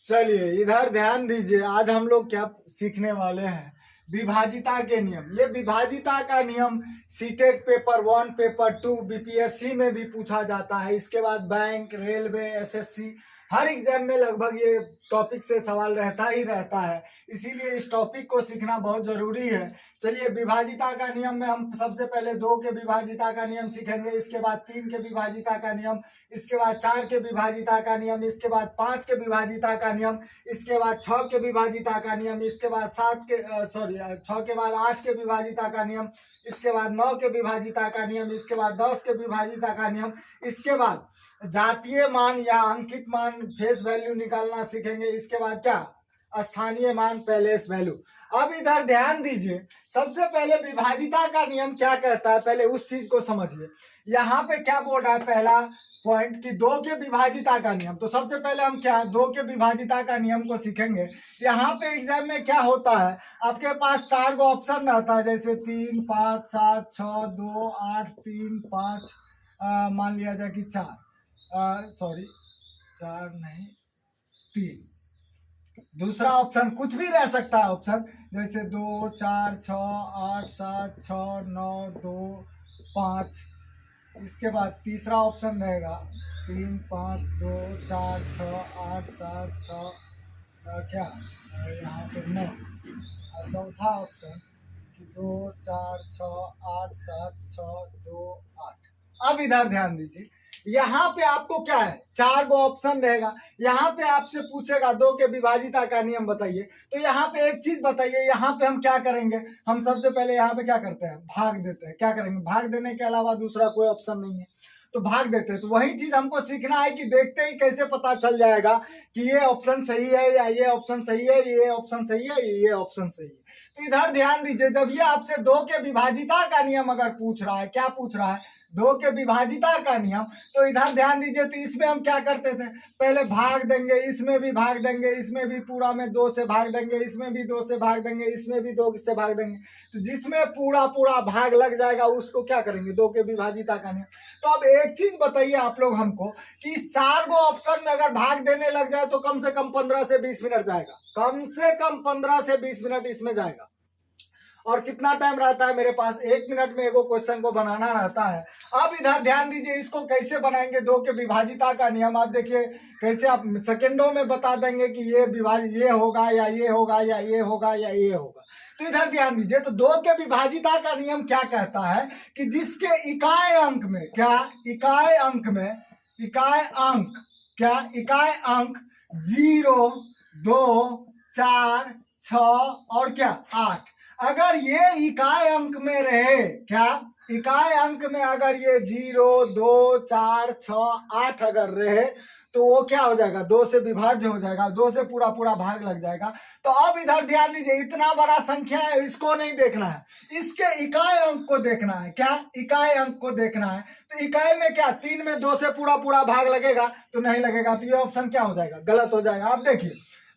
चलिए इधर ध्यान दीजिए, आज हम लोग क्या सीखने वाले हैं, विभाजिता के नियम। ये विभाजिता का नियम सीटेट पेपर 1 पेपर 2 बीपीएससी में भी पूछा जाता है। इसके बाद बैंक, रेलवे, एसएससी हर एग्जाम में लगभग ये टॉपिक से सवाल रहता ही रहता है, इसीलिए इस टॉपिक को सीखना बहुत जरूरी है। चलिए विभाजिता का नियम में हम सबसे पहले 2 के विभाजिता का नियम सीखेंगे, इसके बाद 3 के विभाजिता का नियम, इसके बाद 4 के विभाजिता का नियम, इसके बाद 5 के विभाजिता का नियम, इसके बाद 6 के विभाजिता का नियम, इसके बाद 6 के बाद 8 के विभाजिता का नियम, इसके बाद 9 के विभाजिता का नियम, इसके बाद 10 के विभाजिता का नियम, इसके बाद जातीय मान या अंकित मान फेस वैल्यू निकालना सीखेंगे, इसके बाद क्या स्थानीय मान पैलेस वैल्यू। अब इधर ध्यान दीजिए, सबसे पहले विभाजिता का नियम क्या कहता है, पहले उस चीज को समझिए। यहाँ पे क्या बोल रहा है पहला पॉइंट कि 2 के विभाजिता का नियम, तो सबसे पहले हम क्या 2 के विभाजिता का नियम को सीखेंगे। यहाँ पे एग्जाम में क्या होता है, आपके पास 4 गो ऑप्शन रहता है, जैसे 3, 5, 7, 6, 2, 8, 3, 5, मान लिया जाए कि 4 नहीं 3। दूसरा ऑप्शन कुछ भी रह सकता है ऑप्शन, जैसे 2, 4, 6, 8, 7, 6, 9, 2, 5। इसके बाद तीसरा ऑप्शन रहेगा 3, 5, 2, 4, 6, 8, 7, 6 क्या यहाँ पे 9। और चौथा ऑप्शन 2, 4, 6, 8, 7, 6, 2, 8। अब इधर ध्यान दीजिए, यहाँ पे आपको क्या है 4 गो ऑप्शन रहेगा। यहाँ पे आपसे पूछेगा 2 के विभाजिता का नियम बताइए, तो यहाँ पे एक चीज बताइए, यहाँ पे हम क्या करेंगे, हम सबसे पहले यहाँ पे क्या करते हैं भाग देते हैं। क्या करेंगे, भाग देने के अलावा दूसरा कोई ऑप्शन नहीं है, तो भाग देते हैं। तो वही चीज हमको सीखना है कि देखते ही कैसे पता चल जाएगा कि ये ऑप्शन सही है या ये ऑप्शन सही है, ये ऑप्शन सही है, ये ऑप्शन सही है। तो इधर ध्यान दीजिए, जब ये आपसे 2 के विभाजिता का नियम अगर पूछ रहा है, क्या पूछ रहा है 2 के विभाजिता का नियम, तो इधर ध्यान दीजिए, तो इसमें हम क्या करते थे, पहले भाग देंगे, इसमें भी भाग देंगे, इसमें भी पूरा में 2 से भाग देंगे, इसमें भी 2 से भाग देंगे, इसमें भी 2 से भाग देंगे। तो जिसमें पूरा पूरा भाग लग जाएगा उसको क्या करेंगे 2 के विभाजिता का नियम। तो अब एक चीज बताइए आप लोग हमको कि इस 4 गो ऑप्शन में अगर भाग देने लग जाए तो कम से कम 15 से 20 मिनट जाएगा, कम से कम 15 से 20 मिनट इसमें जाएगा। और कितना टाइम रहता है मेरे पास, 1 मिनट में एगो क्वेश्चन को बनाना रहता है। अब इधर ध्यान दीजिए, इसको कैसे बनाएंगे 2 के विभाजिता का नियम। आप देखिए कैसे आप सेकंडों में बता देंगे कि ये होगा या ये होगा या ये होगा या ये होगा। तो इधर ध्यान दीजिए, तो 2 के विभाजिता का नियम क्या कहता है कि जिसके इकाई अंक में इकाई अंक 0, 2, 4, 6 और क्या 8, अगर ये इकाई अंक में रहे, क्या इकाई अंक में अगर ये 0, 2, 4, 6, 8 अगर रहे तो वो क्या हो जाएगा 2 से विभाज्य हो जाएगा, 2 से पूरा पूरा भाग लग जाएगा। तो अब इधर ध्यान दीजिए, इतना बड़ा संख्या है इसको नहीं देखना है, इसके इकाई अंक को देखना है। क्या इकाई अंक को देखना है, तो इकाई में क्या 3 में 2 से पूरा पूरा भाग लगेगा, तो नहीं लगेगा, तो ये ऑप्शन क्या हो जाएगा गलत हो जाएगा। आप देखिए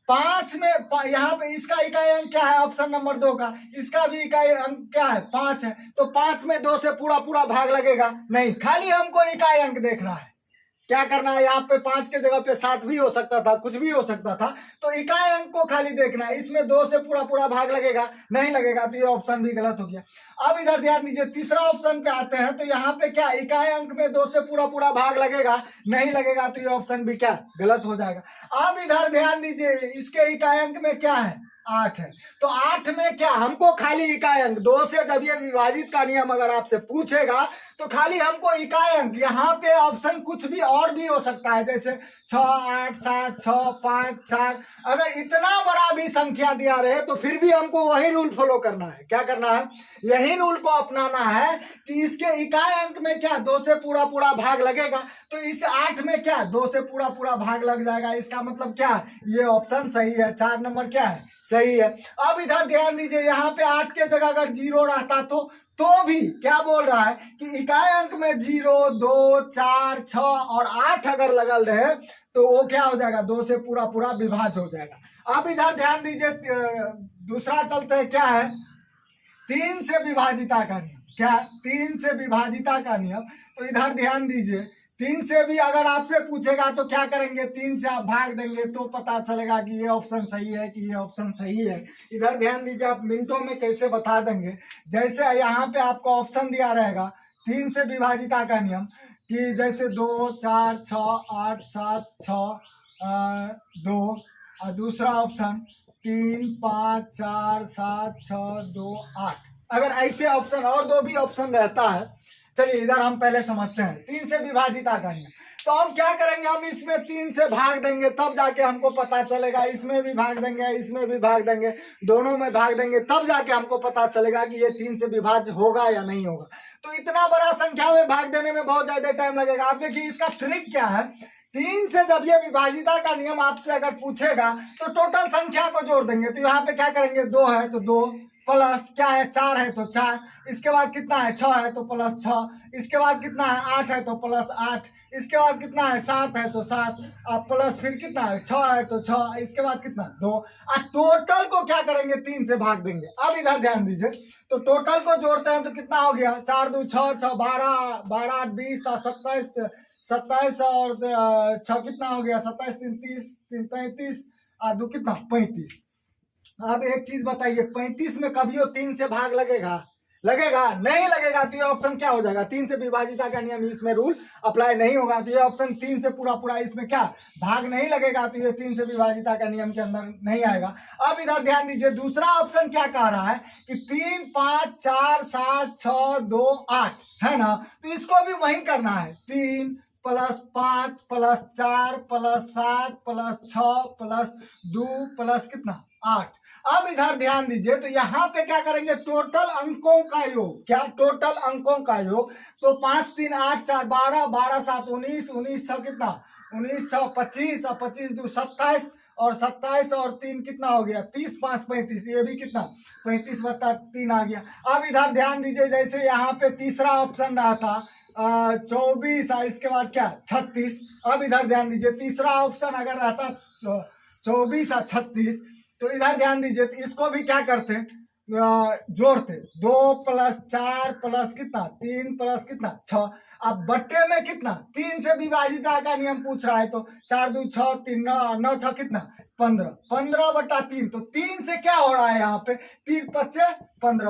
5 में यहाँ पे इसका इकाई अंक क्या है, ऑप्शन नंबर 2 का, इसका भी इकाई अंक क्या है 5 है, तो 5 में 2 से पूरा पूरा भाग लगेगा नहीं, खाली हमको इकाई अंक देखना है। क्या करना है, यहाँ पे 5 के जगह पे 7 भी हो सकता था, कुछ भी हो सकता था, तो इकाई अंक को खाली देखना है। इसमें 2 से पूरा पूरा भाग लगेगा नहीं लगेगा, तो ये ऑप्शन भी गलत हो गया। अब इधर ध्यान दीजिए, तीसरा ऑप्शन पे आते हैं, तो यहाँ पे क्या इकाई अंक में 2 से पूरा पूरा भाग लगेगा नहीं लगेगा, तो ये ऑप्शन भी क्या गलत हो जाएगा। अब इधर ध्यान दीजिए, इसके इकाई अंक में क्या है 8 है, तो 8 में क्या हमको खाली इकाई अंक 2 से जब ये विभाजित का नियम अगर आपसे पूछेगा तो खाली हमको इकाई अंक, यहाँ पे ऑप्शन कुछ भी और भी हो सकता है, जैसे 6, 8, 7, 6, 5, 4, अगर इतना बड़ा भी संख्या दिया रहे तो फिर भी हमको वही रूल फॉलो करना है। क्या करना है, यही रूल को अपनाना है कि इसके इकाई अंक में क्या 2 से पूरा पूरा भाग लगेगा, तो इस 8 में क्या 2 से पूरा पूरा भाग लग जाएगा। इसका मतलब क्या ये ऑप्शन सही है, 4 नंबर क्या है सही है। अब इधर ध्यान दीजिए, यहाँ पे 8 के जगह अगर 0 रहता तो भी क्या बोल रहा है कि इकाई अंक में 0, 2, 4, 6 और 8 अगर लगल रहे तो वो क्या हो जाएगा 2 से पूरा पूरा विभाज्य हो जाएगा। अब इधर ध्यान दीजिए, दूसरा चलते हैं, क्या है 3 से विभाजिता का नियम। क्या 3 से विभाजिता का नियम, तो इधर ध्यान दीजिए 3 से भी अगर आपसे पूछेगा तो क्या करेंगे, 3 से आप भाग देंगे तो पता चलेगा कि ये ऑप्शन सही है कि ये ऑप्शन सही है। इधर ध्यान दीजिए, आप मिनटों में कैसे बता देंगे। जैसे यहाँ पे आपको ऑप्शन दिया रहेगा 3 से विभाजिता का नियम, कि जैसे 2 4 6 8 7 6 2, और दूसरा ऑप्शन 3 5 4 7 6 2 8। अगर ऐसे ऑप्शन और 2 भी ऑप्शन रहता है, चलिए इधर हम पहले समझते हैं 3 से विभाजिता का नियम। तो हम क्या करेंगे, हम इसमें 3 से भाग देंगे तब जाके हमको पता चलेगा, इसमें भी भाग देंगे, इसमें भी भाग देंगे, दोनों में भाग देंगे तब जाके हमको पता चलेगा कि ये 3 से विभाज्य होगा या नहीं होगा। तो इतना बड़ा संख्या में भाग देने में बहुत ज्यादा टाइम लगेगा। आप देखिए इसका ट्रिक क्या है, 3 से जब ये विभाजिता का नियम आपसे अगर पूछेगा तो टोटल संख्या को जोड़ देंगे। तो यहाँ पे क्या करेंगे, 2 है तो 2, प्लस क्या है 4 है तो 4, इसके बाद कितना है 6 है तो प्लस 6, इसके बाद कितना है 8 है तो प्लस 8, इसके बाद कितना है 7 है तो 7, अब प्लस फिर कितना है 6 है तो 6, इसके बाद कितना 2, और टोटल को क्या करेंगे 3 से भाग देंगे। अब इधर ध्यान दीजिए, तो टोटल को जोड़ते हैं तो कितना हो गया, 4 2 6 6 12 12 20 27 27 और 6 कितना हो गया 27 3 30 3 33 और 2 कितना 35। अब एक चीज बताइए, 35 में कभी 3 से भाग लगेगा, लगेगा नहीं लगेगा। तो ये ऑप्शन क्या हो जाएगा, 3 से विभाजिता का नियम इसमें रूल अप्लाई नहीं होगा। तो ये ऑप्शन 3 से पूरा इसमें क्या भाग नहीं लगेगा, तो ये 3 से विभाजिता का नियम के अंदर नहीं आएगा। अब इधर ध्यान दीजिए, दूसरा ऑप्शन क्या कह रहा है कि 3 5 4 7 6 2 8 है ना, तो इसको भी वही करना है, 3 plus 5 plus 4 plus 7 plus 6 plus 2 plus कितना 8। अब इधर ध्यान दीजिए, तो यहाँ पे क्या करेंगे, टोटल अंकों का योग, क्या टोटल अंकों का योग, तो 5 3 8 4 12 12 7 19 19 6 कितना 19 6 25 और 25 2 27 और 27 और 3 कितना हो गया 30 5 35, ये भी कितना 35 बटा 3 आ गया। अब इधर ध्यान दीजिए, जैसे यहाँ पे तीसरा ऑप्शन रहा था 24 और इसके बाद क्या 36। अब इधर ध्यान दीजिए, तीसरा ऑप्शन अगर रहता 24 और 36, तो इधर ध्यान दीजिए, तो इसको भी क्या करते जोड़ते, 2 प्लस 4 प्लस कितना 3 प्लस कितना 6। अब बट्टे में कितना 3 से विभाजिता का नियम पूछ रहा है, तो 4 2 6 3 9 9 6 कितना 15 15 बटा 3। तो 3 से क्या हो रहा है यहाँ पे 3 5 15,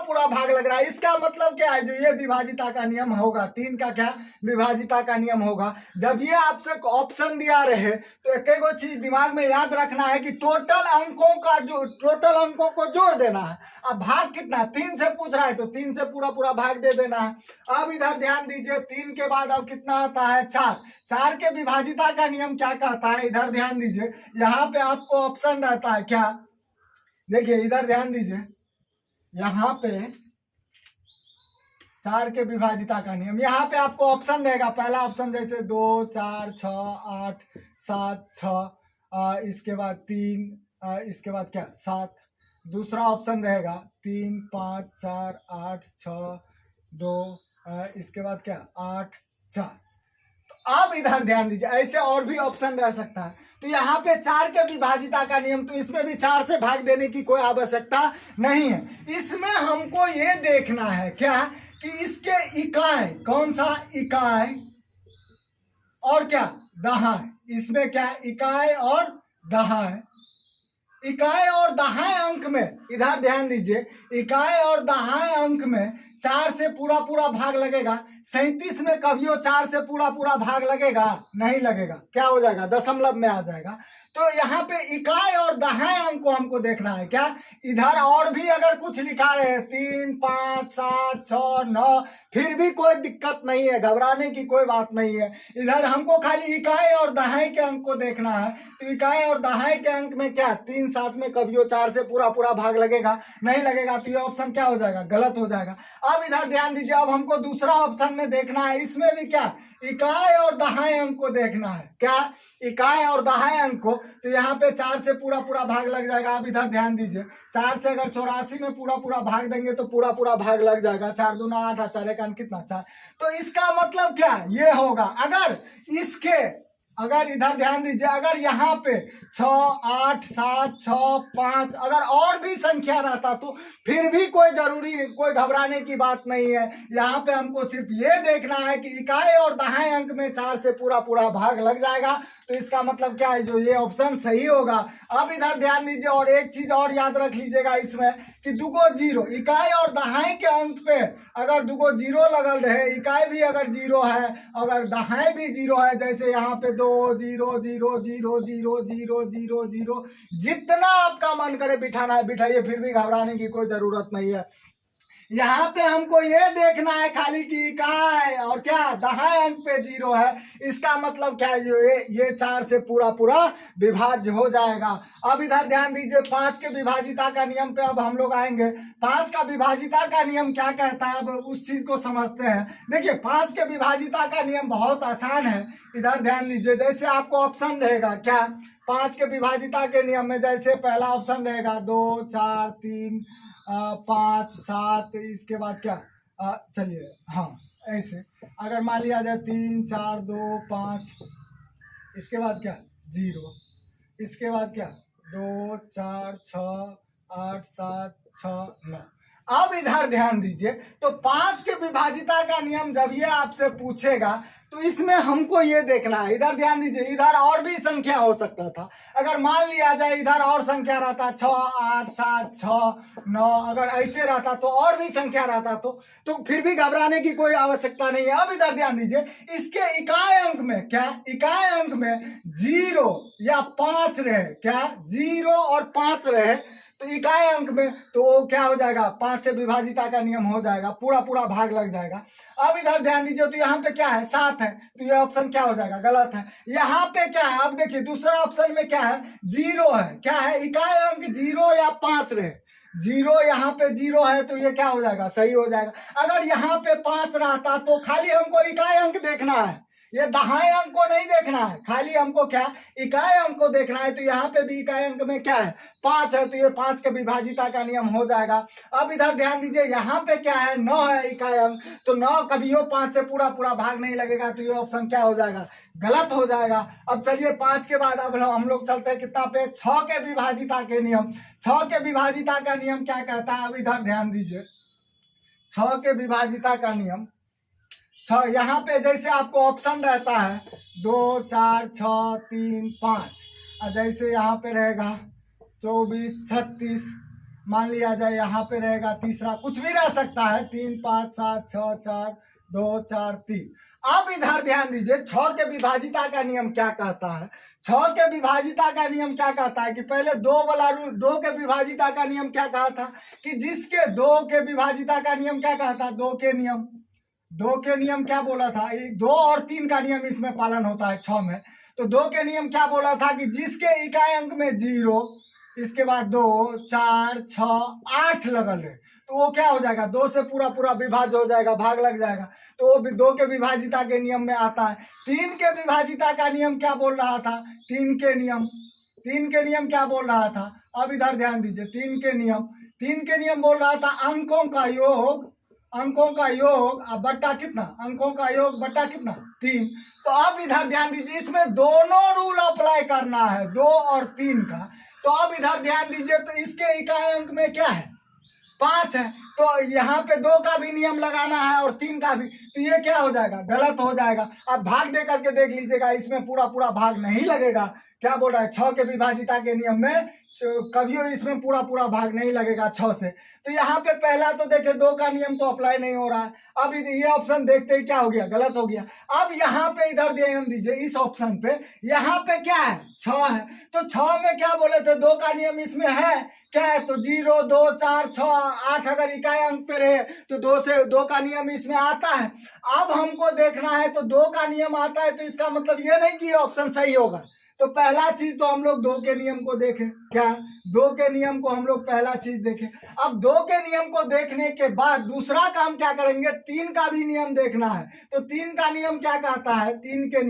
पूरा भाग लग रहा है। इसका मतलब क्या है, जो ये विभाजिता का नियम होगा, 3 का क्या विभाजिता का नियम होगा। जब ये आपसे ऑप्शन दिया रहे तो एक एक चीज दिमाग में याद रखना है कि टोटल अंकों को जोड़ देना है। अब भाग कितना 3 से पूछ रहा है, तो 3 से पूरा भाग दे देना है। अब इधर ध्यान दीजिए, 3 के बाद अब कितना आता है 4। 4 के विभाजिता का नियम क्या कहता है, इधर ध्यान दीजिए, यहाँ पे आपको ऑप्शन रहता है क्या, देखिए इधर ध्यान दीजिए, यहाँ पे 4 के विभाजिता का नियम, यहाँ पे आपको ऑप्शन रहेगा, पहला ऑप्शन जैसे 2 4 6 8 7 6, इसके बाद 3, इसके बाद क्या 7। दूसरा ऑप्शन रहेगा 3 5 4 8 6 2, इसके बाद क्या 8 4। अब इधर ध्यान दीजिए, ऐसे और भी ऑप्शन रह सकता है। तो यहाँ पे 4 के विभाजिता का नियम, तो इसमें भी 4 से भाग देने की कोई आवश्यकता नहीं है। इसमें हमको ये देखना है क्या कि इसके इकाई, कौन सा इकाई और क्या दहाई, इसमें क्या इकाई और दहाई, इकाई और दहाई अंक में, इधर ध्यान दीजिए, इकाई और दहाई अंक में 4 से पूरा भाग लगेगा। 37 में कभी 4 से पूरा भाग लगेगा नहीं लगेगा, क्या हो जाएगा दशमलव में आ जाएगा। तो यहाँ पे इकाई और दहाई अंक को हमको देखना है क्या, इधर और भी अगर कुछ लिखा रहे 3 5 7 6 9, फिर भी कोई दिक्कत नहीं है, घबराने की कोई बात नहीं है। इधर हमको खाली इकाई और दहाई के अंक को देखना है। तो इकाई और दहाई के अंक में क्या 3 7 में कभी 4 से पूरा भाग लगेगा नहीं लगेगा, तो ये ऑप्शन क्या हो जाएगा गलत हो जाएगा। अब इधर ध्यान दीजिए, अब हमको दूसरा ऑप्शन में देखना है, इसमें भी क्या इकाई और दहाई अंक को देखना है, क्या इकाई और दहाई अंक को। तो यहाँ पे 4 से पूरा भाग लग जाएगा। अब इधर ध्यान दीजिए, 4 से अगर 84 में पूरा भाग देंगे तो पूरा भाग लग जाएगा। 4 दूना 8 4 1 कितना 4। तो इसका मतलब क्या ये होगा, अगर इसके अगर इधर ध्यान दीजिए, अगर यहाँ पे 6, 8, 7, 6, 5 अगर और भी संख्या रहता तो फिर भी कोई जरूरी नहीं, कोई घबराने की बात नहीं है। यहाँ पे हमको सिर्फ ये देखना है कि इकाई और दहाई अंक में 4 से पूरा पूरा भाग लग जाएगा, तो इसका मतलब क्या है, जो ये ऑप्शन सही होगा। अब इधर ध्यान दीजिए और एक चीज और याद रख लीजिएगा इसमें कि दुगो जीरो, इकाई और दहाई के अंक पे अगर दुगो जीरो लगल रहे, इकाई भी अगर जीरो है, अगर दहाई भी जीरो है, जैसे यहाँ पे 2 0 0 0 0 0 0 0, जितना आपका मन करे बिठाना है बिठाइए, फिर भी घबराने की कोई जरूरत नहीं है। यहाँ पे हमको ये देखना है खाली कि इकाई और क्या दहाई अंक पे जीरो है, इसका मतलब क्या है, ये 4 से पूरा पूरा विभाज्य हो जाएगा। अब इधर ध्यान दीजिए 5 के विभाजिता का नियम पे अब हम लोग आएंगे। 5 का विभाजिता का नियम क्या कहता है, अब उस चीज को समझते हैं। देखिए 5 के विभाजिता का नियम बहुत आसान है। इधर ध्यान दीजिए, जैसे आपको ऑप्शन रहेगा क्या 5 के विभाजिता के नियम में, जैसे पहला ऑप्शन रहेगा 2 4 3 5 7, इसके बाद क्या, चलिए हाँ ऐसे अगर मान लिया जाए 3 4 2 5, इसके बाद क्या 0, इसके बाद क्या 2 4 6 8 7 6 9। अब इधर ध्यान दीजिए, तो 5 के विभाजिता का नियम जब ये आपसे पूछेगा तो इसमें हमको ये देखना है। इधर ध्यान दीजिए, इधर और भी संख्या हो सकता था। अगर मान लिया जाए इधर और संख्या रहता 6 8 7 6 9, अगर ऐसे रहता तो और भी संख्या रहता तो फिर भी घबराने की कोई आवश्यकता नहीं है। अब इधर ध्यान दीजिए, इसके इकाई अंक में क्या, इकाई अंक में 0 या 5 रहे, क्या 0 और 5 रहे, तो इकाई अंक में तो वो क्या हो जाएगा, 5 से विभाजिता का नियम हो जाएगा, पूरा पूरा भाग लग जाएगा। अब इधर ध्यान दीजिए, तो यहाँ पे क्या है 7 है, तो ये ऑप्शन क्या हो जाएगा, गलत है। यहाँ पे क्या है, अब देखिए दूसरा ऑप्शन में क्या है, 0 है, क्या है इकाई अंक 0 या 5 रहे, 0 यहाँ पे 0 है, तो ये क्या हो जाएगा, सही हो जाएगा। अगर यहाँ पे 5 रहता तो खाली हमको इकाई अंक देखना है, ये दहाई अंक को नहीं देखना है, खाली हमको क्या इकाई अंक को देखना है। तो यहाँ पे भी इकाई अंक में क्या है 5 है, तो ये 5 के विभाजिता का नियम हो जाएगा। अब इधर ध्यान दीजिए, यहाँ पे क्या है 9 है इकाई अंक, तो 9 कभी हो 5 से पूरा पूरा भाग नहीं लगेगा, तो ये ऑप्शन क्या हो जाएगा, गलत हो जाएगा। अब चलिए 5 के बाद अब हम लोग चलते हैं कितना पे, 6 के विभाजिता के नियम। 6 के विभाजिता का नियम क्या कहता है, अब इधर ध्यान दीजिए 6 के विभाजिता का नियम, यहाँ पे जैसे आपको ऑप्शन रहता है 2 4 6 3 5, और जैसे यहाँ पे रहेगा 24 36, मान लिया जाए यहाँ पे रहेगा तीसरा, कुछ भी रह सकता है 3 5 7 6 4 2 4 3। अब इधर ध्यान दीजिए 6 के विभाजिता का नियम क्या कहता है। 6 के विभाजिता का नियम क्या कहता है कि पहले 2 वाला रूल, 2 के विभाजिता का नियम क्या कहा था कि जिसके 2 के विभाजिता का नियम क्या कहता है, 2 के नियम क्या बोला था, 2 और 3 का नियम इसमें पालन होता है 6 में। तो 2 के नियम क्या बोला था कि जिसके इकाई अंक में 0, इसके बाद 2 4 6 8 लगल है, तो वो क्या हो जाएगा, 2 से पूरा पूरा विभाज्य हो जाएगा, भाग लग जाएगा, तो वो 2 के विभाजिता के नियम में आता है। 3 के विभाजिता का नियम क्या बोल रहा था, 3 के नियम क्या बोल रहा था। अब इधर ध्यान दीजिए 3 के नियम बोल रहा था अंकों का योग बट्टा कितना, अंकों का योग बट्टा कितना 3। तो अब इधर ध्यान दीजिए, इसमें दोनों रूल अप्लाई करना है, 2 और 3 का। तो अब इधर ध्यान दीजिए, तो इसके इकाई अंक में क्या है 5 है, तो यहाँ पे 2 का भी नियम लगाना है और 3 का भी, तो ये क्या हो जाएगा, गलत हो जाएगा। अब भाग दे करके देख लीजिएगा, इसमें पूरा पूरा भाग नहीं लगेगा। क्या बोल रहा है, 6 के विभाजिता के नियम में कभी इसमें पूरा पूरा भाग नहीं लगेगा 6 से। तो यहाँ पे पहला तो देखे 2 का नियम तो अप्लाई नहीं हो रहा है। अब ये ऑप्शन देखते ही क्या हो गया, गलत हो गया। अब यहाँ पे इधर ध्यान दीजिए, इस ऑप्शन पे यहाँ पे क्या है 6 है, तो 6 में क्या बोले थे, 2 का नियम इसमें है क्या है, तो 0 2 4 6 8 अगर इकाई अंक पे रहे तो 2 का नियम इसमें आता है। अब हमको देखना है, तो 2 का नियम आता है, तो इसका मतलब ये नहीं कि ये ऑप्शन सही होगा। तो पहला चीज तो हम लोग 2 के नियम को देखें, क्या 2 के नियम को हम लोग पहला चीज देखें। अब 2 के नियम को देखने के बाद दूसरा काम क्या करेंगे, 3 का भी नियम देखना है। तो 3 का नियम क्या कहता है, 3 के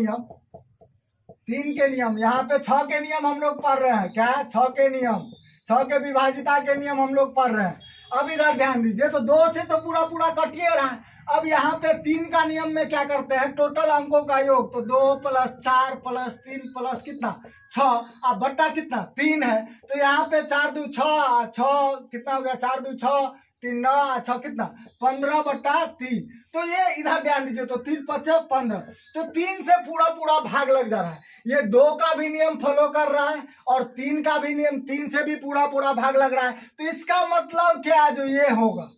नियम यहाँ पे 6 के नियम हम लोग पढ़ रहे हैं, क्या 6 के नियम 6 के विभाजिता के नियम हम लोग पढ़ रहे हैं। अब इधर ध्यान दीजिए, तो 2 से तो पूरा पूरा कटिए रहा है। अब यहाँ पे 3 का नियम में क्या करते हैं, टोटल अंकों का योग, तो 2 + 4 + 3 प्लस कितना 6, अब बट्टा कितना 3 है, तो यहाँ पे 4 2 6, 6 कितना हो गया, 4 2 6, 3 9, 6 कितना 15/3। तो ये इधर ध्यान दीजिए, तो 3 5 15, तो 3 से पूरा पूरा भाग लग जा रहा है। ये 2 का भी नियम फॉलो कर रहा है और 3 का भी नियम, 3 से भी पूरा पूरा भाग लग रहा है। तो इसका मतलब क्या, जो ये होगा।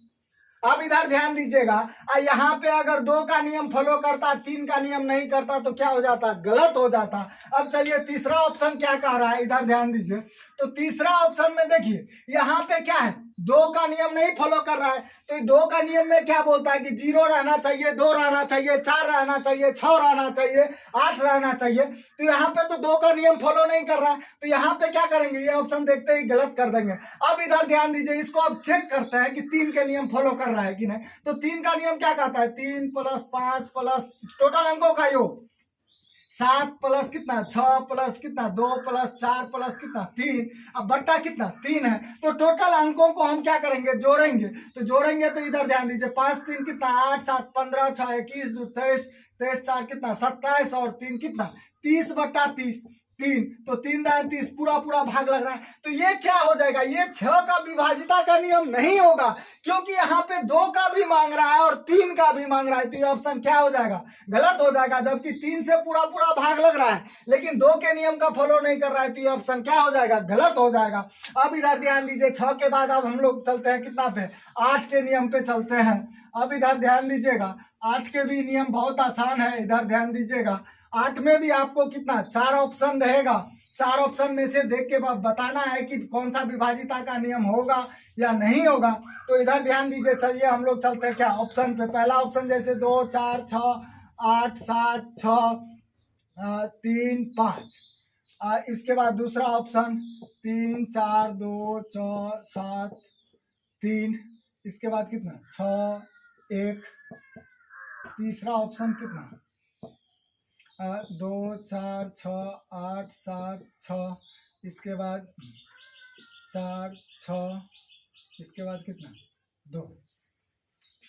अब इधर ध्यान दीजिएगा, यहाँ पे अगर 2 का नियम फॉलो करता, 3 का नियम नहीं करता, तो क्या हो जाता, गलत हो जाता। अब चलिए तीसरा ऑप्शन क्या कह रहा है, इधर ध्यान दीजिए, तो तीसरा ऑप्शन में देखिए यहाँ पे क्या है, 2 का नियम नहीं फॉलो कर रहा है, तो 2 का नियम में क्या बोलता है कि 0 रहना चाहिए, 2 रहना चाहिए, 4 रहना चाहिए, 6 रहना चाहिए, 8 रहना चाहिए। तो यहाँ पे तो 2 का नियम फॉलो नहीं कर रहा है, तो यहाँ पे क्या करेंगे, ये ऑप्शन देखते ही गलत कर देंगे। अब इधर ध्यान दीजिए, इसको अब चेक करते हैं कि 3 के नियम फॉलो कर रहा है कि नहीं। तो 3 का नियम क्या कहता है, 3 + 5 प्लस टोटल अंकों का योग, 7 प्लस कितना 6 प्लस कितना 2 + 4 प्लस कितना 3, अब बट्टा कितना 3 है। तो टोटल अंकों को हम क्या करेंगे, जोड़ेंगे। तो जोड़ेंगे तो इधर ध्यान दीजिए, 5 3 कितना 8 7 15 6 21 2 23 23 4 कितना 27 और 3 कितना 30/30, 3, तो 3 दाएं 30, पूरा पूरा भाग लग रहा है। तो ये क्या हो जाएगा, ये 6 का विभाजिता का नियम नहीं होगा, क्योंकि यहाँ पे 2 का भी मांग रहा है और 3 का भी मांग रहा है। तो ये ऑप्शन क्या हो जाएगा, गलत हो जाएगा। जबकि 3 से पूरा पूरा भाग लग रहा है लेकिन 2 के नियम का फॉलो नहीं कर रहा है, तो ये ऑप्शन क्या हो जाएगा, गलत हो जाएगा। अब इधर ध्यान दीजिए, 6 के बाद अब हम लोग चलते हैं कितना पे, 8 के नियम पे चलते हैं। अब इधर ध्यान दीजिएगा, 8 के भी नियम बहुत आसान है। इधर ध्यान दीजिएगा, 8 में भी आपको कितना 4 ऑप्शन रहेगा। 4 ऑप्शन में से देख के बताना है कि कौन सा विभाजिता का नियम होगा या नहीं होगा। तो इधर ध्यान दीजिए, चलिए हम लोग चलते हैं क्या ऑप्शन पे। पहला ऑप्शन जैसे 2 4 6 8 7 6 3 5, इसके बाद दूसरा ऑप्शन 3 4 2 6 7 3, इसके बाद कितना 6 1, तीसरा ऑप्शन कितना 2 4 6 8 7 6, इसके बाद 4 6, इसके बाद कितना 2।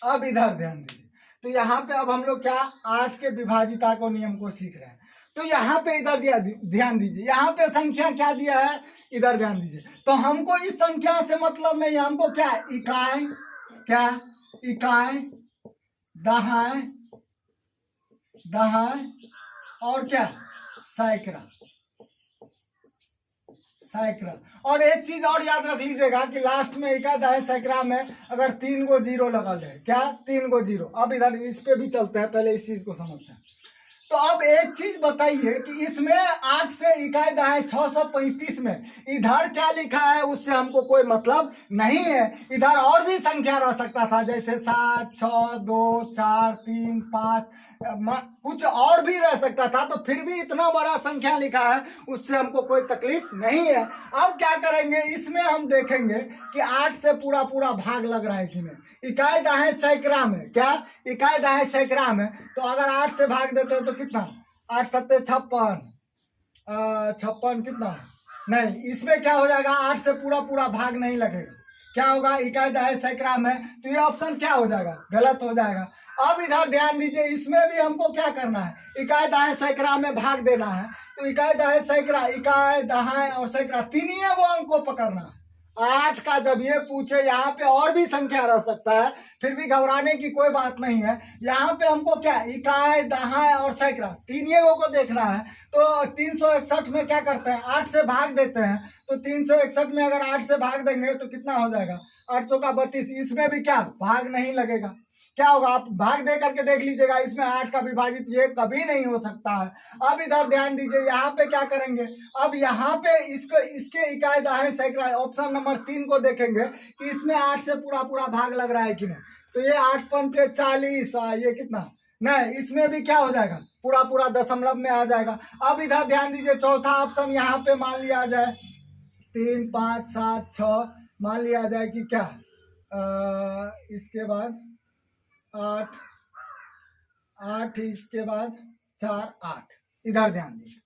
अब इधर ध्यान दीजिए, तो यहाँ पे अब हम लोग क्या 8 के विभाजिता को नियम को सीख रहे हैं। तो यहाँ पे इधर ध्यान दीजिए, यहाँ पे संख्या क्या दिया है, इधर ध्यान दीजिए। तो हमको इस संख्या से मतलब नहीं, हमको क्या इकाई, क्या इकाई, दहाई, दहाई और क्या सैकड़ा, सैकड़ा। और एक चीज और याद रख लीजिएगा कि लास्ट में इकाई दहाई सैकड़ा में अगर 3 गो 0 लगल है, क्या 3 गो 0। अब इधर इस पे भी चलते हैं, पहले इस चीज को समझते हैं। तो अब एक चीज बताइए कि इसमें 8 से इकाई दहाई 635 में इधर क्या लिखा है उससे हमको कोई मतलब नहीं है। इधर और भी संख्या रह सकता था, जैसे 7 6 2 4 3 5, कुछ और भी रह सकता था। तो फिर भी इतना बड़ा संख्या लिखा है, उससे हमको कोई तकलीफ नहीं है। अब क्या करेंगे, इसमें हम देखेंगे कि 8 से पूरा पूरा भाग लग रहा है कि नहीं। इकाई दहाई सैकड़ा में, क्या इकाई दहाई सैकड़ा में, तो अगर 8 से भाग देते हैं तो कितना 8 7 56, 56 कितना नहीं, इसमें क्या हो जाएगा 8 से पूरा पूरा भाग नहीं लगेगा। क्या होगा, इकाई दहाई सैकड़ा में, तो ये ऑप्शन क्या हो जाएगा, गलत हो जाएगा। अब इधर ध्यान दीजिए, इसमें भी हमको क्या करना है, इकाई दहाई सैकड़ा में भाग देना है। तो इकाई दहाई सैकड़ा, इकाई दहाई और सैकड़ा तीनों वो अंक को पकड़ना है। 8 का जब ये पूछे, यहाँ पे और भी संख्या रह सकता है, फिर भी घबराने की कोई बात नहीं है। यहाँ पे हमको क्या इकाई दहाई और सैकड़ा तीनों को देखना है। तो 361 में क्या करते हैं, 8 से भाग देते हैं। तो 361 में अगर 8 से भाग देंगे तो कितना हो जाएगा, 8 चौका 32, इसमें भी क्या भाग नहीं लगेगा। क्या होगा, आप भाग दे करके देख लीजिएगा, इसमें 8 का विभाजित ये कभी नहीं हो सकता है। अब इधर ध्यान दीजिए, यहाँ पे क्या करेंगे, अब यहाँ पे इसको इसके इकाई दहाई सैकड़ा ऑप्शन नंबर 3 को देखेंगे कि इसमें 8 से पूरा पूरा भाग लग रहा है कि नहीं। तो ये 8 पंचे 40, ये कितना नहीं, इसमें भी क्या हो जाएगा, पूरा पूरा दशमलव में आ जाएगा। अब इधर ध्यान दीजिए, चौथा ऑप्शन यहाँ पे मान लिया जाए 3 5 7 6, मान लिया जाए कि क्या इसके बाद 8 8, इसके बाद 4 8, इधर ध्यान दीजिए।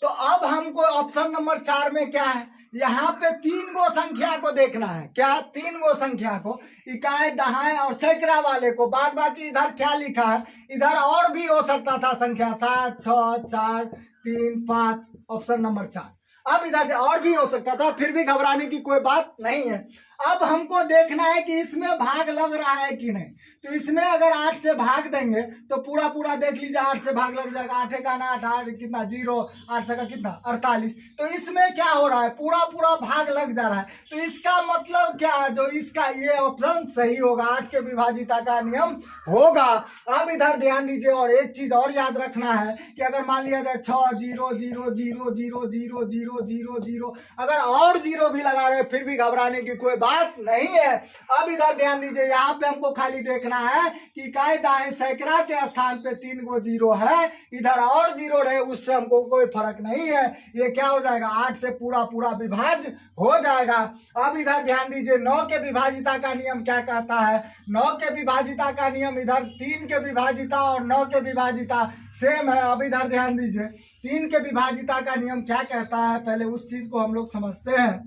तो अब हमको ऑप्शन नंबर 4 में क्या है, यहाँ पे 3 गो संख्या को देखना है। क्या? 3 गो संख्या को, इकाई, दहाई और सैकड़ा वाले को। बाद बाकी इधर क्या लिखा है, इधर और भी हो सकता था संख्या, 7, 6, 4, 3, 5, ऑप्शन नंबर 4। अब इधर और भी हो सकता था, फिर भी घबराने की कोई बात नहीं है। अब हमको देखना है कि इसमें भाग लग रहा है कि नहीं। तो इसमें अगर 8 से भाग देंगे तो पूरा पूरा देख लीजिए, 8 से भाग लग जाएगा। 8 का 8, 8 कितना 0, 8 का कितना 48। तो इसमें क्या हो रहा है, पूरा पूरा भाग लग जा रहा है। तो इसका मतलब क्या है, जो इसका ये ऑप्शन सही होगा, 8 के विभाजिता का नियम होगा। अब इधर ध्यान दीजिए, और एक चीज और याद रखना है कि अगर मान लिया जाए 6 0 0 0 0 0 0 0 0, अगर और 0 भी लगा रहे फिर भी घबराने की कोई बात नहीं है। अब इधर ध्यान दीजिए, यहाँ पे हमको खाली देखना है कि इकाई दाएं सैकड़ा के स्थान पे 3 गो 0 है, इधर और 0 रहे उससे हमको कोई फर्क नहीं है। ये क्या हो जाएगा, 8 से पूरा पूरा विभाज्य हो जाएगा। अब इधर ध्यान दीजिए, 9 के विभाजिता का नियम क्या कहता है। 9 के विभाजिता का नियम, इधर 3 के विभाजिता और 9 के विभाजिता सेम है। अब इधर ध्यान दीजिए, 3 के विभाजिता का नियम क्या कहता है, पहले उस चीज को हम लोग समझते हैं।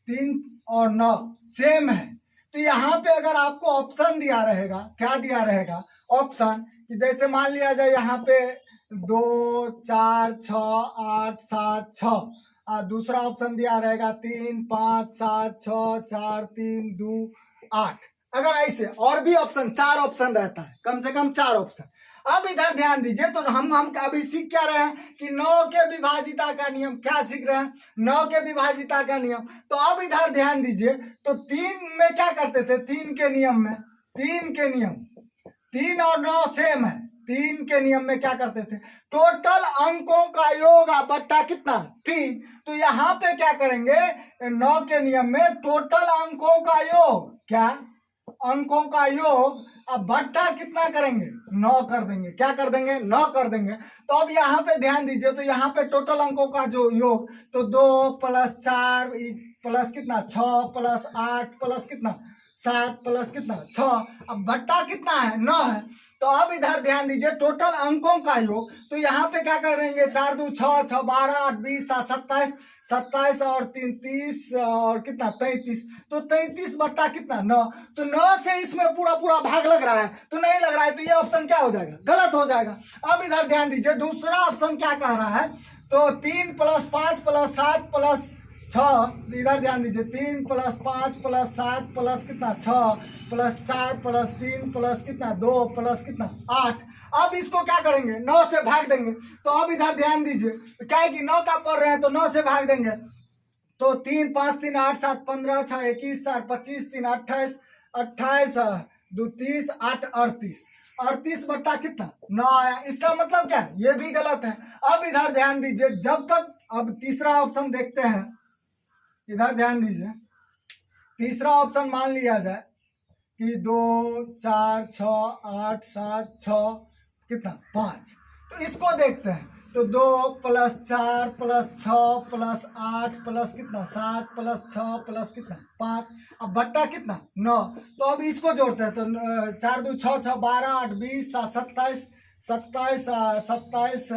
3 और 9 सेम है। तो यहाँ पे अगर आपको ऑप्शन दिया रहेगा, क्या दिया रहेगा ऑप्शन, कि जैसे मान लिया जाए यहाँ पे 2 4 6 8 7 6, दूसरा ऑप्शन दिया रहेगा 3 5 7 6 4 3 2 8। अगर ऐसे और भी ऑप्शन, 4 ऑप्शन रहता है, कम से कम 4 ऑप्शन। अब इधर ध्यान दीजिए, तो हम अभी सीख क्या रहे हैं कि 9 के विभाजिता का नियम, क्या सीख रहे हैं, 9 के विभाजिता का नियम। तो अब इधर ध्यान दीजिए, तो 3 में क्या करते थे, 3 के नियम में, 3 के नियम, 3 और 9 सेम है। 3 के नियम में क्या करते थे, टोटल अंकों का योग बट्टा कितना 3। तो यहाँ पे क्या करेंगे, 9 के नियम में टोटल अंकों का योग, क्या अंकों का योग, अब बट्टा कितना करेंगे, 9 कर देंगे। क्या कर देंगे, 9 कर देंगे। तो अब यहाँ पे ध्यान दीजिए, तो यहाँ पे टोटल अंकों का जो योग, तो 2 + 4 प्लस कितना 6 + 8 प्लस कितना 7 प्लस कितना 6। अब बट्टा कितना है, 9 है। तो अब इधर ध्यान दीजिए, टोटल अंकों का योग, तो यहाँ पे क्या करेंगे, 4 2 6 6 12 8 20 7 27, 27 और 3 30 और कितना 33। तो 33 बट्टा कितना 9। तो 9 से इसमें पूरा पूरा भाग लग रहा है, तो नहीं लग रहा है, तो ये ऑप्शन क्या हो जाएगा, गलत हो जाएगा। अब इधर ध्यान दीजिए, दूसरा ऑप्शन क्या कह रहा है, तो 3 + 5 + 7 + 6, इधर ध्यान दीजिए, 3 + 5 + 7 प्लस कितना 6 + 4 + 3 प्लस कितना 2 प्लस कितना 8। अब इसको क्या करेंगे, 9 से भाग देंगे। तो अब इधर ध्यान दीजिए, तो क्या है कि 9 का पढ़ रहे हैं तो 9 से भाग देंगे। तो 3 5 3 8 7 15 6 21 4 25 3 28 28 2 30 8 38, 38 बट्टा कितना 9 आया। इसका मतलब क्या है, ये भी गलत है। अब इधर ध्यान दीजिए, जब तक, अब तीसरा ऑप्शन देखते हैं, इधर ध्यान दीजिए, तीसरा ऑप्शन मान लिया जाए कि 2 4 6 8 7 6 कितना 5। तो इसको देखते हैं, तो 2 + 4 + 6 + 8 प्लस कितना 7 + 6 प्लस कितना 5। अब बट्टा कितना 9। तो अब इसको जोड़ते हैं, तो 4 2 6 6 12 8 20 7 27 27 27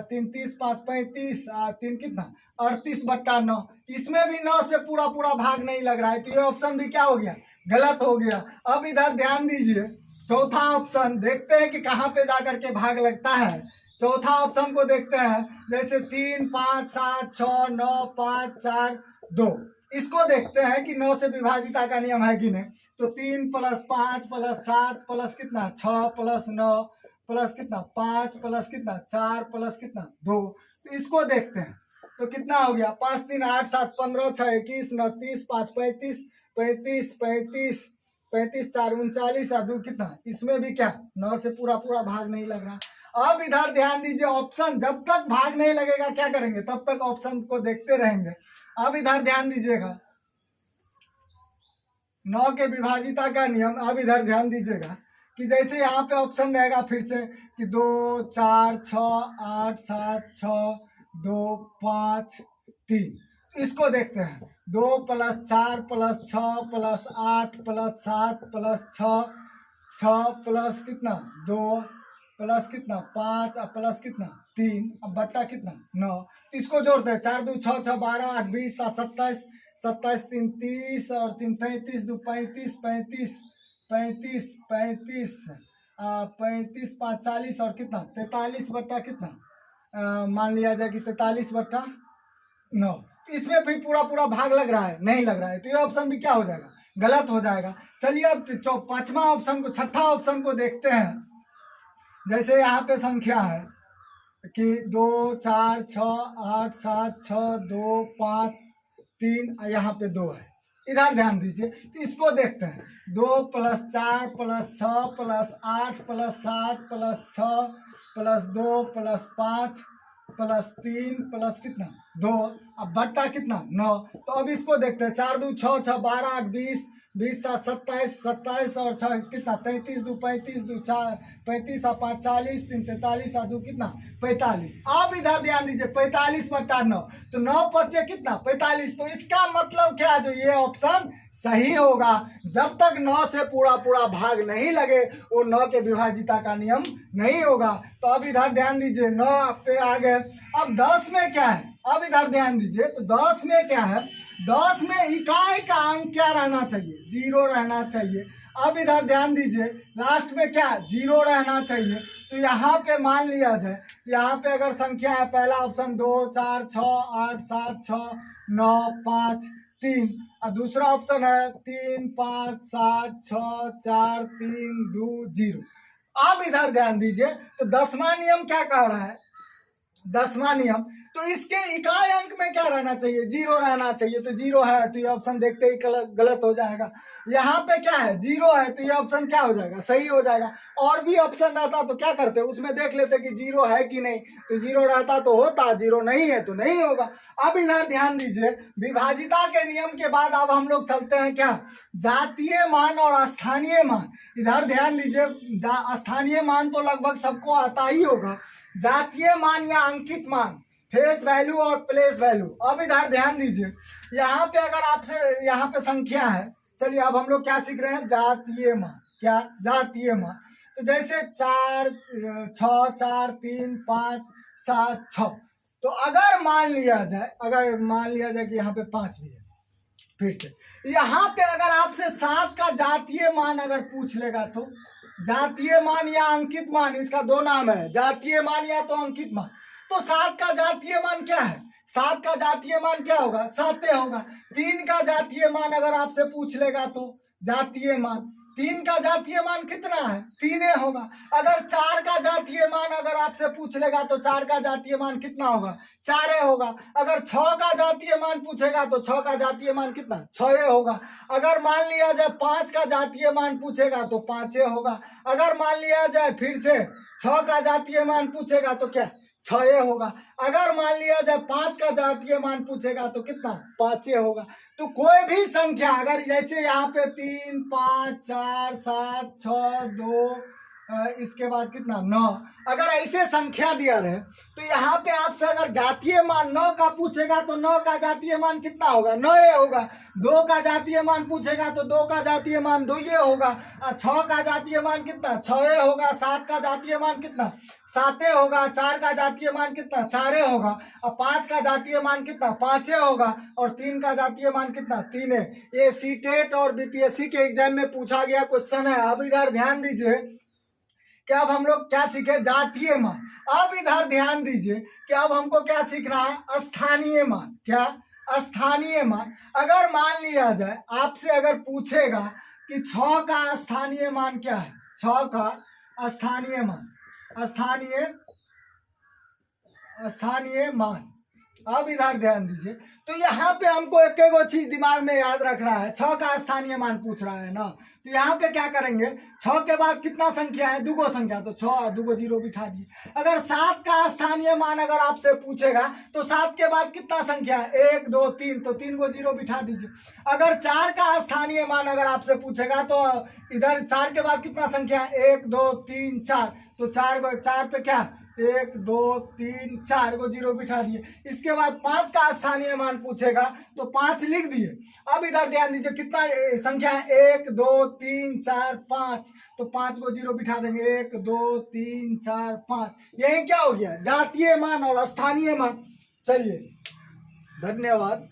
3 30 5 35 3 कितना 38 बट्टा 9। इसमें भी 9 से पूरा पूरा भाग नहीं लग रहा है, तो ये ऑप्शन भी क्या हो गया, गलत हो गया। अब इधर ध्यान दीजिए, चौथा ऑप्शन देखते हैं कि कहाँ पे जाकर के भाग लगता है। चौथा ऑप्शन को देखते हैं, जैसे 3 5 7 6 9 5 4 2, इसको देखते हैं कि 9 से विभाजिता का नियम है कि नहीं। तो 3 + 5 + 7 प्लस कितना 6 + 9 प्लस कितना 5 प्लस कितना 4 प्लस कितना 2। तो इसको देखते हैं, तो कितना हो गया, 5 3 8 7 15 6 21 9 30 5 35 35 35 35 4 39 2 कितना, इसमें भी क्या 9 से पूरा पूरा भाग नहीं लग रहा। अब इधर ध्यान दीजिए, ऑप्शन जब तक भाग नहीं लगेगा क्या करेंगे, तब तक ऑप्शन को देखते रहेंगे। अब इधर ध्यान दीजिएगा, 9 के विभाजिता का नियम। अब इधर ध्यान दीजिएगा कि जैसे यहाँ पे ऑप्शन रहेगा फिर से कि 2 4 6 8 7 6 2 5 3, इसको देखते हैं, 2 + 4 + 6 + 8 + 7 + 6 6 प्लस कितना 2 प्लस कितना 5 प्लस कितना 3, अब बट्टा कितना 9, तो इसको जोड़ते हैं 4 2 6 6 12 8 20 7 27 27 3 30 और 3 35 2 35 35 35 35 35 5 40 और कितना 43 बट्टा कितना मान लिया जाए कि 43/9। तो इसमें भी पूरा पूरा भाग लग रहा है, नहीं लग रहा है, तो ये ऑप्शन भी क्या हो जाएगा, गलत हो जाएगा। चलिए अब पांचवा ऑप्शन को, छठा ऑप्शन को देखते हैं। जैसे यहाँ पे संख्या है कि 2 4 6 8 7 6 2 5 3, यहाँ पे 2 है, इधर ध्यान दीजिए। तो इसको देखते हैं, 2 + 4 + 6 + 8 + 7 + 6 + 2 + 5 + 3 + कितना 2, अब बट्टा कितना 9। तो अब इसको देखते हैं, 4 2 6 6 12 8 20 20 7 27 27 और 6 कितना 33 2 35 2 4 35 और 5 40 3 43 और 2 कितना 45। अब इधर ध्यान दीजिए, 45/9, तो 9 बचे कितना 45। तो इसका मतलब क्या, जो ये ऑप्शन सही होगा। जब तक 9 से पूरा पूरा भाग नहीं लगे वो 9 के विभाजिता का नियम नहीं होगा। तो अब इधर ध्यान दीजिए, 9 पे आ गए। अब 10 में क्या है, अब इधर ध्यान दीजिए, तो 10 में क्या है, 10 में इकाई का अंक क्या रहना चाहिए, 0 रहना चाहिए। अब इधर ध्यान दीजिए, लास्ट में क्या 0 रहना चाहिए। तो यहाँ पे मान लिया जाए, यहाँ पे अगर संख्या है, पहला ऑप्शन 2 4 6 8 7 6 9 5 3, और दूसरा ऑप्शन है 3 5 7 6 4 3 2 0। अब इधर ध्यान दीजिए, तो 10वां नियम क्या कह रहा है, 10वां नियम, तो इसके इकाई अंक में क्या रहना चाहिए, 0 रहना चाहिए। तो 0 है, तो ये ऑप्शन देखते ही गलत हो जाएगा। यहाँ पे क्या है 0 है, तो ये ऑप्शन क्या हो जाएगा, सही हो जाएगा। और भी ऑप्शन रहता तो क्या करते, उसमें देख लेते कि 0 है कि नहीं, तो 0 रहता तो होता, 0 नहीं है तो नहीं होगा। अब इधर ध्यान दीजिए, विभाजिता के नियम के बाद अब हम लोग चलते हैं क्या, जातीय मान और स्थानीय मान। इधर ध्यान दीजिए, स्थानीय मान तो लगभग सबको आता ही होगा, जातीय मान या अंकित मान, फेस वैल्यू और प्लेस वैल्यू। अब इधर ध्यान दीजिए, यहाँ पे अगर आपसे, यहाँ पे संख्या है, चलिए अब हम लोग क्या सीख रहे हैं, जातीय मान, क्या जातीय मान। तो जैसे 4 6 4 3 5 7 6, तो अगर मान लिया जाए, कि यहाँ पे 5 भी है, फिर से यहाँ पे अगर आपसे 7 का जातीय मान अगर पूछ लेगा, तो जातीय मान या अंकित मान, इसका 2 नाम है, जातीय मान या तो अंकित मान। तो 7 का जातीय मान क्या है, 7 का जातीय मान क्या होगा, 7 होगा। 3 का जातीय मान अगर आपसे पूछ लेगा, तो जातीय मान 3 का जातीय मान कितना है, 3 होगा। अगर 4 का जातीय मान अगर आपसे पूछ लेगा, तो 4 का जातीय मान कितना होगा, 4 होगा। अगर 6 का जातीय मान पूछेगा, तो 6 का जातीय मान कितना 6 होगा। अगर मान लिया जाए 5 का जातीय मान पूछेगा, तो 5 होगा। अगर मान लिया जाए फिर से 6 का जातीय मान पूछेगा, तो क्या 6 होगा। अगर मान लिया जाए 5 का जातीय मान पूछेगा, तो कितना 5 होगा। तो कोई भी संख्या अगर, जैसे यहाँ पे 3 5 4 7 6 2, इसके बाद कितना 9, अगर ऐसे संख्या दिया रहे, तो यहाँ पे आपसे अगर जातीय मान 9 का पूछेगा, तो 9 का जातीय मान कितना होगा, 9 होगा। 2 का जातीय मान पूछेगा, तो 2 का जातीय मान 2 होगा। 6 का जातीय मान कितना 6 होगा। 7 का जातीय मान कितना 7 होगा। 4 का जातीय मान कितना 4 होगा। और 5 का जातीय मान कितना 5 होगा। और 3 का जातीय मान कितना 3 है। ये सीटेट और बीपीएससी के एग्जाम में पूछा गया क्वेश्चन है। अब इधर ध्यान दीजिए कि अब हम लोग क्या सीखे, जातीय मान। अब इधर ध्यान दीजिए कि अब हमको क्या सीखना है, स्थानीय मान। क्या, स्थानीय मान। अगर मान लिया जाए आपसे अगर पूछेगा कि 6 का स्थानीय मान क्या है, 6 का स्थानीय मान, स्थानीय मान। अब इधर ध्यान दीजिए, तो यहाँ पे हमको एक चीज दिमाग में याद रखना है। 6 का स्थानीय मान पूछ रहा है ना, तो यहाँ पे क्या करेंगे, 6 के बाद कितना संख्या है, 2 संख्या, तो 6 2 0 बिठा दिए। अगर 7 का स्थानीय मान अगर आपसे पूछेगा, तो 7 के बाद कितना संख्या है, 1 2 3, तो 3 0 बिठा दीजिए। अगर 4 का स्थानीय मान अगर आपसे पूछेगा, तो इधर 4 के बाद कितना संख्या है, 1 2 3 4, तो 4 पे क्या 1 2 3 4 को 0 बिठा दिए। इसके बाद 5 का स्थानीय मान पूछेगा तो 5 लिख दिए। अब इधर ध्यान दीजिए कितना संख्या है, 1 2 3 4 5, तो 5 को 0 बिठा देंगे, 1 2 3 4 5। यही क्या हो गया, जातीय मान और स्थानीय मान। चलिए, धन्यवाद।